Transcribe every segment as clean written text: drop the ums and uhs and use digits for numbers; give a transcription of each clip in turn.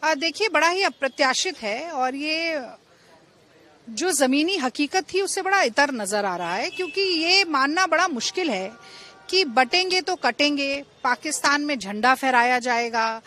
देखिए, बड़ा ही अप्रत्याशित है और ये जो जमीनी हकीकत थी उससे बड़ा इतर नजर आ रहा है, क्योंकि ये मानना बड़ा मुश्किल है कि बटेंगे तो कटेंगे, पाकिस्तान में झंडा फहराया जाएगा,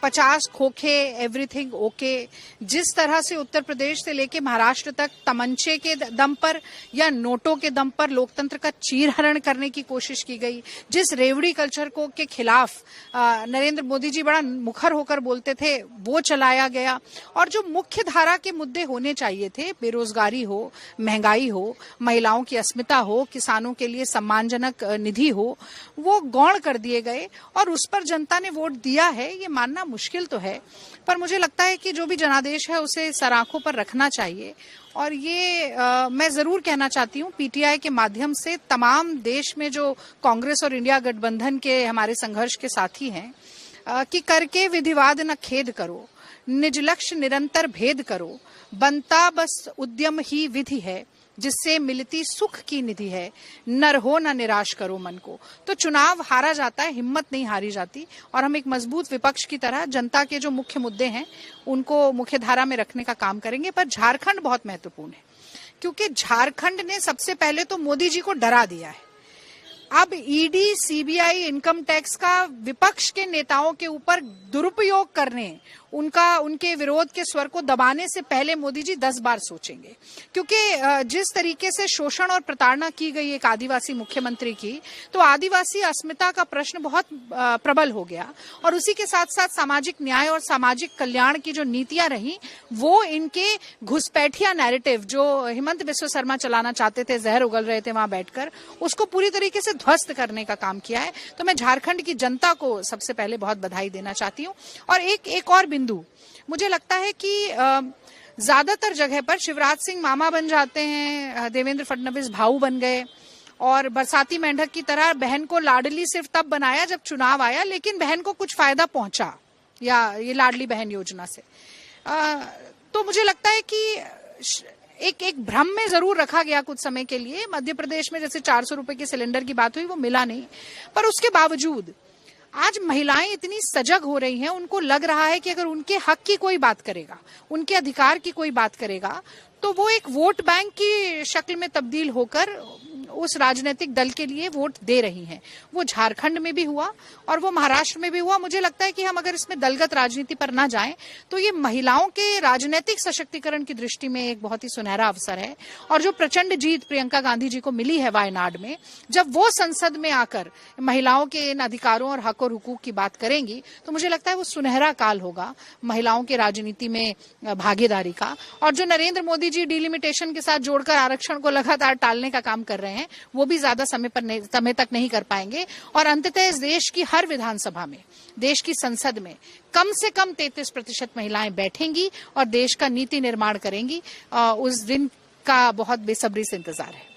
50 खोखे, एवरीथिंग ओके। जिस तरह से उत्तर प्रदेश से लेके महाराष्ट्र तक तमंचे के दम पर या नोटों के दम पर लोकतंत्र का चीरहरण करने की कोशिश की गई, जिस रेवड़ी कल्चर को के खिलाफ नरेंद्र मोदी जी बड़ा मुखर होकर बोलते थे, वो चलाया गया। और जो मुख्य धारा के मुद्दे होने चाहिए थे, बेरोजगारी हो, महंगाई हो, महिलाओं की अस्मिता हो, किसानों के लिए सम्मानजनक निधि हो, वो गौण कर दिए गए और उस पर जनता ने वोट दिया है। ये मानना मुश्किल तो है, पर मुझे लगता है कि जो भी जनादेश है उसे सराखों पर रखना चाहिए। और ये मैं जरूर कहना चाहती हूँ पीटीआई के माध्यम से तमाम देश में जो कांग्रेस और इंडिया गठबंधन के हमारे संघर्ष के साथी हैं कि करके विधिवाद न खेद करो, निज लक्ष्य निरंतर भेद करो, बनता बस उद्यम ही विधि है, जिससे मिलती सुख की निधि है, नर हो न निराश करो मन को। तो चुनाव हारा जाता है, हिम्मत नहीं हारी जाती। और हम एक मजबूत विपक्ष की तरह जनता के जो मुख्य मुद्दे हैं उनको मुख्य धारा में रखने का काम करेंगे। पर झारखंड बहुत महत्वपूर्ण है, क्योंकि झारखंड ने सबसे पहले तो मोदी जी को डरा दिया है। अब ईडी, सीबीआई, इनकम टैक्स का विपक्ष के नेताओं के ऊपर दुरुपयोग करने, उनके विरोध के स्वर को दबाने से पहले मोदी जी 10 बार सोचेंगे। क्योंकि जिस तरीके से शोषण और प्रताड़ना की गई एक आदिवासी मुख्यमंत्री की, तो आदिवासी अस्मिता का प्रश्न बहुत प्रबल हो गया। और उसी के साथ साथ सामाजिक न्याय और सामाजिक कल्याण की जो नीतियां रही, वो इनके घुसपैठिया नैरेटिव जो हेमंत बिस्व शर्मा चलाना चाहते थे, जहर उगल रहे थे वहां बैठकर, उसको पूरी तरीके से ध्वस्त करने का काम किया है। तो मैं झारखंड की जनता को सबसे पहले बहुत बधाई देना चाहती हूँ। और एक और बिंदु, मुझे लगता है कि ज्यादातर जगह पर शिवराज सिंह मामा बन जाते हैं, देवेंद्र फडणवीस भाऊ बन गए, और बरसाती मेंढक की तरह बहन को लाडली सिर्फ तब बनाया जब चुनाव आया, लेकिन बहन को कुछ फायदा पहुंचा या ये लाडली बहन योजना से। तो मुझे लगता है कि एक भ्रम में जरूर रखा गया कुछ समय के लिए। मध्य प्रदेश में जैसे 400 रुपए के सिलेंडर की बात हुई, वो मिला नहीं, पर उसके बावजूद आज महिलाएं इतनी सजग हो रही हैं, उनको लग रहा है कि अगर उनके हक की कोई बात करेगा, उनके अधिकार की कोई बात करेगा, तो वो एक वोट बैंक की शक्ल में तब्दील होकर उस राजनीतिक दल के लिए वोट दे रही हैं। वो झारखंड में भी हुआ और वो महाराष्ट्र में भी हुआ। मुझे लगता है कि हम अगर इसमें दलगत राजनीति पर ना जाएं, तो ये महिलाओं के राजनीतिक सशक्तिकरण की दृष्टि में एक बहुत ही सुनहरा अवसर है। और जो प्रचंड जीत प्रियंका गांधी जी को मिली है वायनाड में, जब वो संसद में आकर महिलाओं के इन अधिकारों और हक और हुकूक की बात करेंगी, तो मुझे लगता है वो सुनहरा काल होगा महिलाओं के राजनीति में भागीदारी का। और जो नरेंद्र मोदी जी डिलिमिटेशन के साथ जोड़कर आरक्षण को लगातार टालने का काम कर रहे हैं, वो भी ज्यादा समय तक नहीं कर पाएंगे। और अंततः इस देश की हर विधानसभा में, देश की संसद में कम से कम 33% महिलाएं बैठेंगी और देश का नीति निर्माण करेंगी। उस दिन का बहुत बेसब्री से इंतजार है।